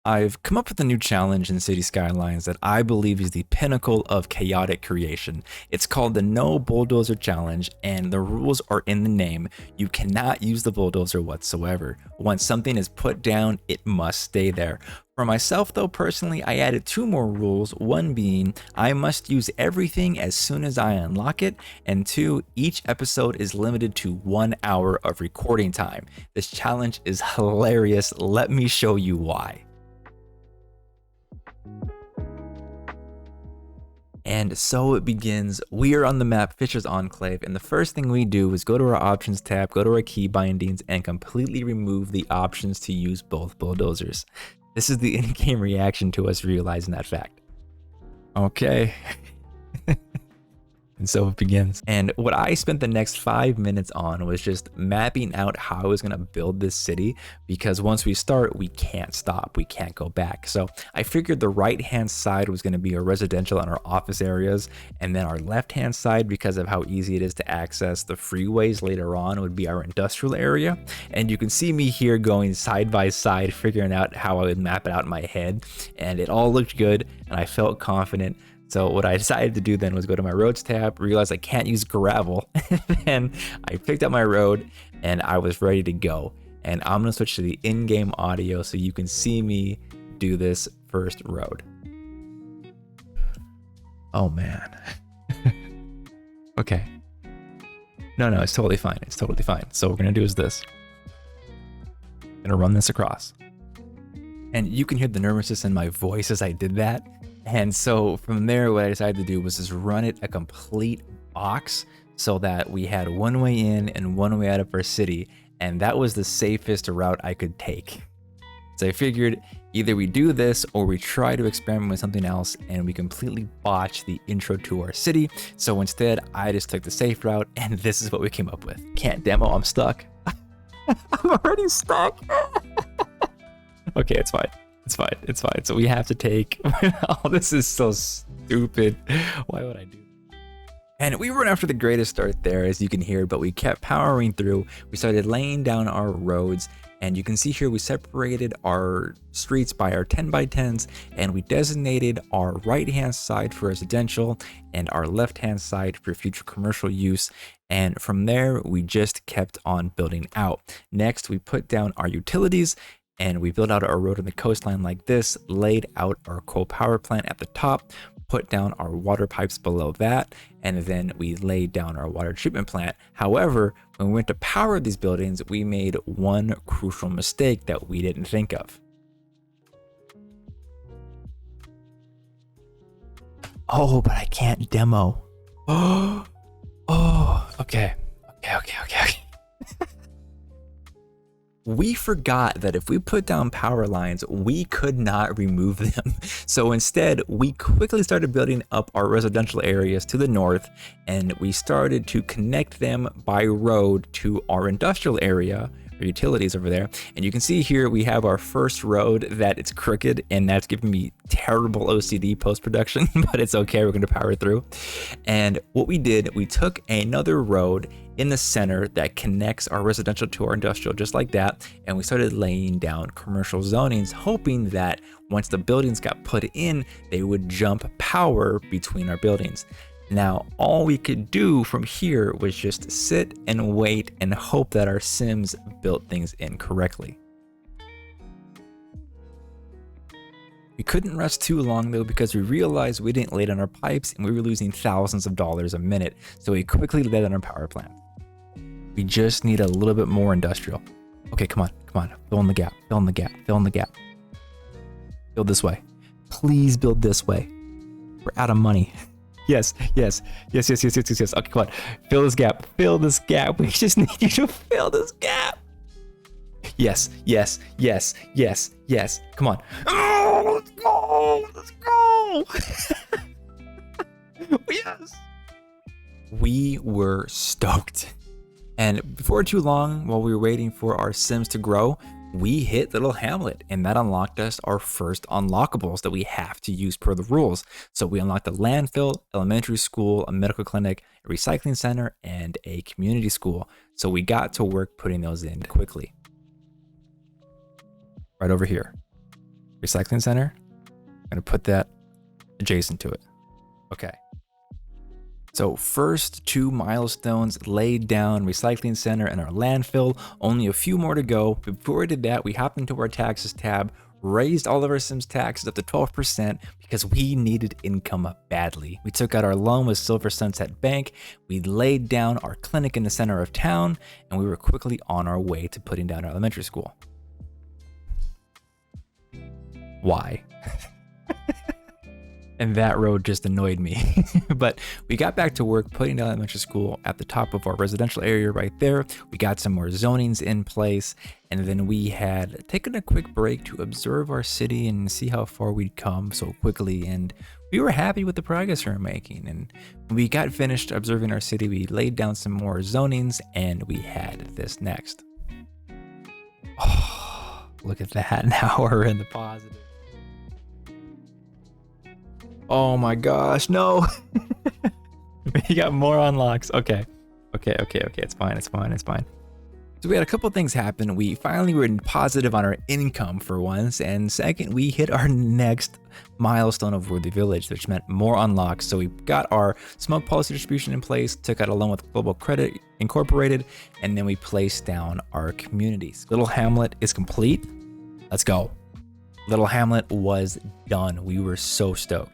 I've come up with a new challenge in City Skylines that I believe is the pinnacle of chaotic creation. It's called the No Bulldozer Challenge, and the rules are in the name. You cannot use the bulldozer whatsoever. Once something is put down, it must stay there. For myself though, personally, I added two more rules, one being I must use everything as soon as I unlock it, and two, each episode is limited to 1 hour of recording time. This challenge is hilarious. Let me show you why. And so it begins. We are on the map Fisher's Enclave, and the first thing we do is go to our options tab, go to our key bindings, and completely remove the options to use both bulldozers. This is the in-game reaction to us realizing that fact. Okay. And so it begins. And what I spent the next 5 minutes on was just mapping out how I was going to build this city, because once we start, we can't stop. We can't go back. So I figured the right-hand side was going to be our residential and our office areas. And then our left-hand side, because of how easy it is to access the freeways later on, would be our industrial area. And you can see me here going side by side, figuring out how I would map it out in my head. And it all looked good, and I felt confident. So what I decided to do then was go to my roads tab, realize I can't use gravel. Then I picked up my road and I was ready to go. And I'm gonna switch to the in-game audio so you can see me do this first road. Oh man. Okay. No, it's totally fine. It's totally fine. So what we're gonna do is this. I'm gonna run this across. And you can hear the nervousness in my voice as I did that. And so from there, what I decided to do was just run it a complete box so that we had one way in and one way out of our city. And that was the safest route I could take. So I figured either we do this or we try to experiment with something else and we completely botch the intro to our city. So instead, I just took the safe route, and this is what we came up with. Can't demo, I'm stuck. I'm already stuck. Okay, it's fine. It's fine. So we have to take, oh, this is so stupid. Why would I do that? And we weren't after the greatest start there, as you can hear, but we kept powering through. We started laying down our roads, and you can see here we separated our streets by our 10x10s, and we designated our right-hand side for residential and our left-hand side for future commercial use. And from there, we just kept on building out. Next, we put down our utilities, and we built out our road on the coastline like this, laid out our coal power plant at the top, put down our water pipes below that, and then we laid down our water treatment plant. However, when we went to power these buildings, we made one crucial mistake that we didn't think of. Oh, but I can't demo. Oh, okay. We forgot that if we put down power lines, we could not remove them. So instead, we quickly started building up our residential areas to the north, and we started to connect them by road to our industrial area, or utilities over there. And you can see here we have our first road that it's crooked, and that's giving me terrible OCD post-production, but it's okay, we're gonna power through. And what we did, we took another road in the center that connects our residential to our industrial, just like that, and we started laying down commercial zonings, hoping that once the buildings got put in, they would jump power between our buildings. Now, all we could do from here was just sit and wait and hope that our Sims built things in correctly. We couldn't rest too long though, because we realized we didn't lay down our pipes and we were losing thousands of dollars a minute, so we quickly laid down our power plant. We just need a little bit more industrial. Okay, come on, fill in the gap. Build this way. Please build this way. We're out of money. Yes. Okay, come on. Fill this gap. We just need you to fill this gap. Yes. Come on. Oh, let's go. Yes. We were stoked. And before too long, while we were waiting for our Sims to grow, we hit little Hamlet, and that unlocked us our first unlockables that we have to use per the rules. So we unlocked a landfill, elementary school, a medical clinic, a recycling center, and a community school. So we got to work putting those in quickly. Right over here. recycling center. I'm gonna put that adjacent to it. Okay. So first 2 milestones laid down, recycling center and our landfill, only a few more to go. Before we did that, we hopped into our taxes tab, raised all of our Sims taxes up to 12% because we needed income badly. We took out our loan with Silver Sunset Bank, we laid down our clinic in the center of town, and we were quickly on our way to putting down our elementary school. Why? And that road just annoyed me. But we got back to work putting down elementary school at the top of our residential area right there. We got some more zonings in place, and then we had taken a quick break to observe our city and see how far we'd come so quickly, and we were happy with the progress we were making. And when we got finished observing our city, we laid down some more zonings, and we had this next. Oh, look at that. Now we're in the positive. Oh my gosh, no. We got more unlocks. Okay. It's fine. So we had a couple things happen. We finally were in positive on our income for once. And second, we hit our next milestone of Worthy Village, which meant more unlocks. So we got our smoke policy distribution in place, took out a loan with Global Credit Incorporated, and then we placed down our communities. Little Hamlet is complete. Let's go. Little Hamlet was done. We were so stoked.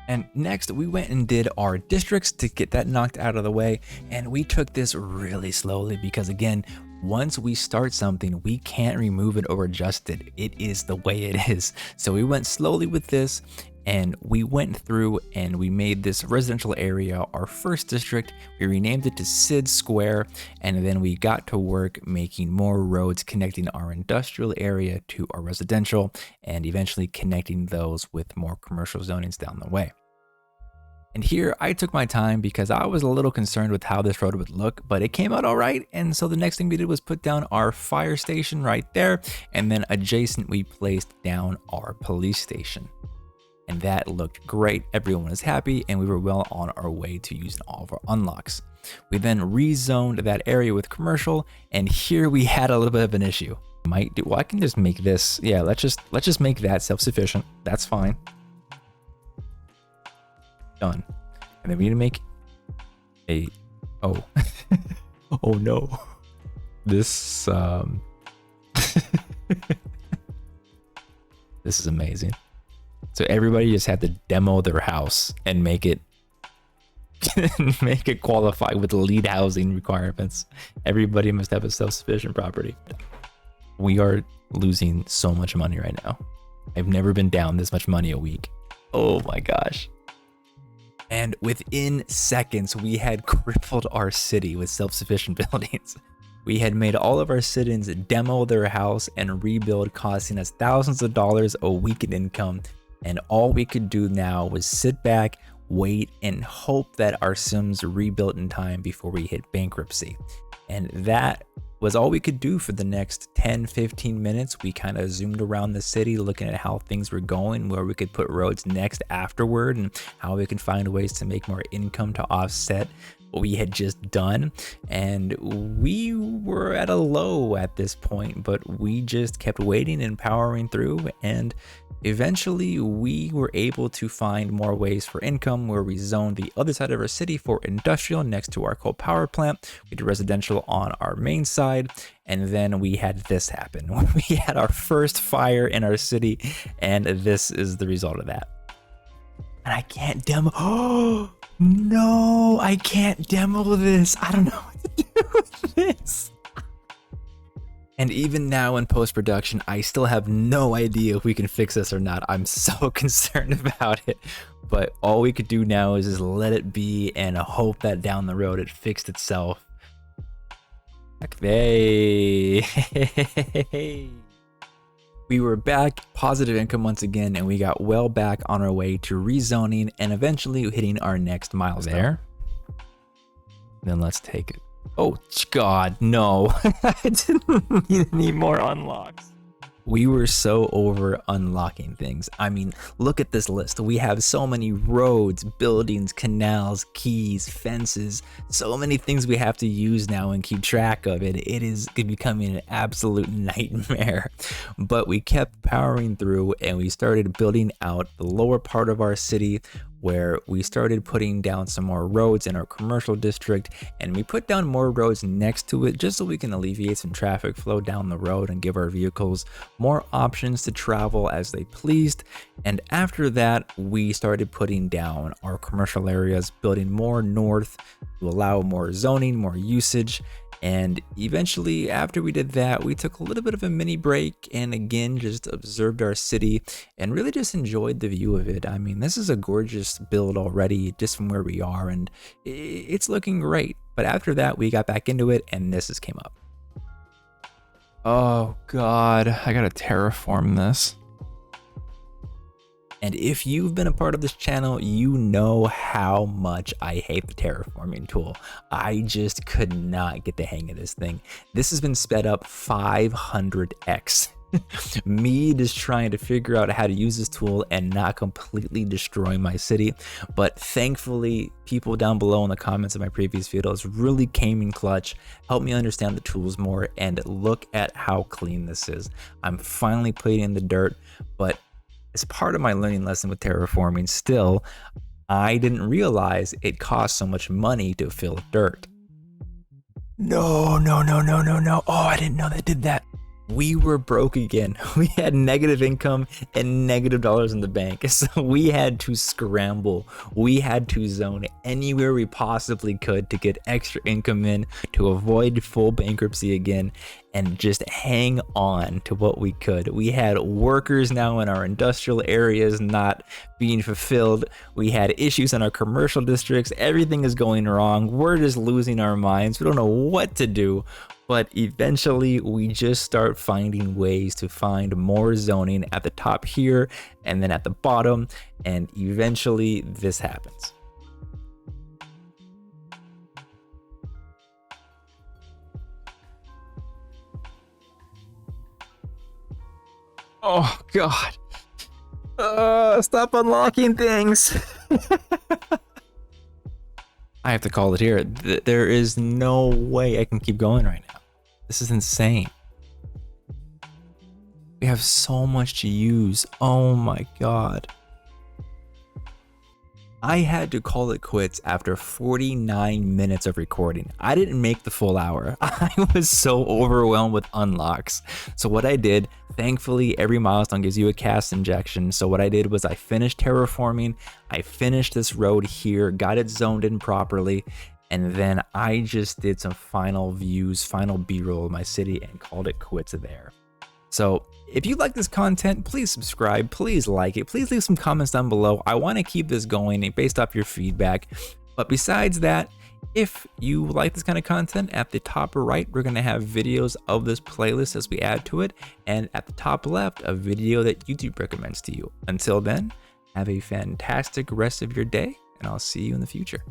And next, we went and did our districts to get that knocked out of the way. And we took this really slowly because, again, once we start something, we can't remove it or adjust it. It is the way it is. So we went slowly with this, and we went through and we made this residential area our first district. We renamed it to Sid Square, and then we got to work making more roads connecting our industrial area to our residential, and eventually connecting those with more commercial zonings down the way. And here I took my time because I was a little concerned with how this road would look, but it came out all right. And so the next thing we did was put down our fire station right there, and then adjacent we placed down our police station. And that looked great. Everyone was happy, and we were well on our way to using all of our unlocks. We then rezoned that area with commercial, and here we had a little bit of an issue. Well, I can just make this. Yeah, let's just make that self-sufficient. That's fine. Done. And then we need to make a oh oh no, this this is amazing. So everybody just had to demo their house and make it qualify with the lead housing requirements. Everybody must have a self-sufficient property. We are losing so much money right now. I've never been down this much money a week. Oh my gosh. And within seconds, we had crippled our city with self-sufficient buildings. We had made all of our citizens demo their house and rebuild, costing us thousands of dollars a week in income. And all we could do now was sit back, wait, and hope that our Sims rebuilt in time before we hit bankruptcy. And that was all we could do for the next 10-15 minutes. We kind of zoomed around the city looking at how things were going, where we could put roads next afterward, and how we could find ways to make more income to offset what we had just done. And we were at a low at this point, but we just kept waiting and powering through, and eventually we were able to find more ways for income, where we zoned the other side of our city for industrial next to our coal power plant. We did residential on our main side, and then we had this happen. We had our first fire in our city, and this is the result of that. And I can't demo. Oh no, I can't demo this. I don't know what to do with this. And even now in post-production, I still have no idea if we can fix this or not. I'm so concerned about it. But all we could do now is just let it be and hope that down the road it fixed itself. Hey. We were back, positive income once again, and we got well back on our way to rezoning and eventually hitting our next milestone. There. Then let's take it. Oh God, no. I didn't need any more unlocks. We were so over unlocking things. I mean, look at this list. We have so many roads, buildings, canals, keys, fences, so many things we have to use now and keep track of. It is becoming an absolute nightmare. But we kept powering through and we started building out the lower part of our city, where we started putting down some more roads in our commercial district, and we put down more roads next to it just so we can alleviate some traffic flow down the road and give our vehicles more options to travel as they pleased. And after that, we started putting down our commercial areas, building more north to allow more zoning, more usage. And eventually, after we did that, we took a little bit of a mini break and again just observed our city and really just enjoyed the view of it. I mean, this is a gorgeous build already just from where we are, and it's looking great. But after that, we got back into it and this just came up. Oh God, I gotta terraform this. And if you've been a part of this channel, you know how much I hate the terraforming tool. I just could not get the hang of this thing. This has been sped up 500x. Me just trying to figure out how to use this tool and not completely destroy my city. But thankfully, people down below in the comments of my previous videos really came in clutch, helped me understand the tools more, and look at how clean this is. I'm finally putting in the dirt, but as part of my learning lesson with terraforming still, I didn't realize it cost so much money to fill dirt. No. Oh, I didn't know they did that. We were broke again. We had negative income and negative dollars in the bank. So we had to scramble. We had to zone anywhere we possibly could to get extra income in, to avoid full bankruptcy again, and just hang on to what we could. We had workers now in our industrial areas not being fulfilled. We had issues in our commercial districts. Everything is going wrong. We're just losing our minds. We don't know what to do. But eventually we just start finding ways to find more zoning at the top here and then at the bottom, and eventually this happens. Oh God. Stop unlocking things. I have to call it here. There is no way I can keep going right now. This is insane. We have so much to use. Oh my God. I had to call it quits after 49 minutes of recording. I didn't make the full hour. I was so overwhelmed with unlocks. So what I did, thankfully every milestone gives you a cast injection. So what I did was I finished terraforming. I finished this road here, got it zoned in properly. And then I just did some final views, final B-roll of my city and called it quits there. So if you like this content, please subscribe, please like it, please leave some comments down below. I want to keep this going based off your feedback. But besides that, if you like this kind of content, at the top right, we're going to have videos of this playlist as we add to it. And at the top left, a video that YouTube recommends to you. Until then, have a fantastic rest of your day, and I'll see you in the future.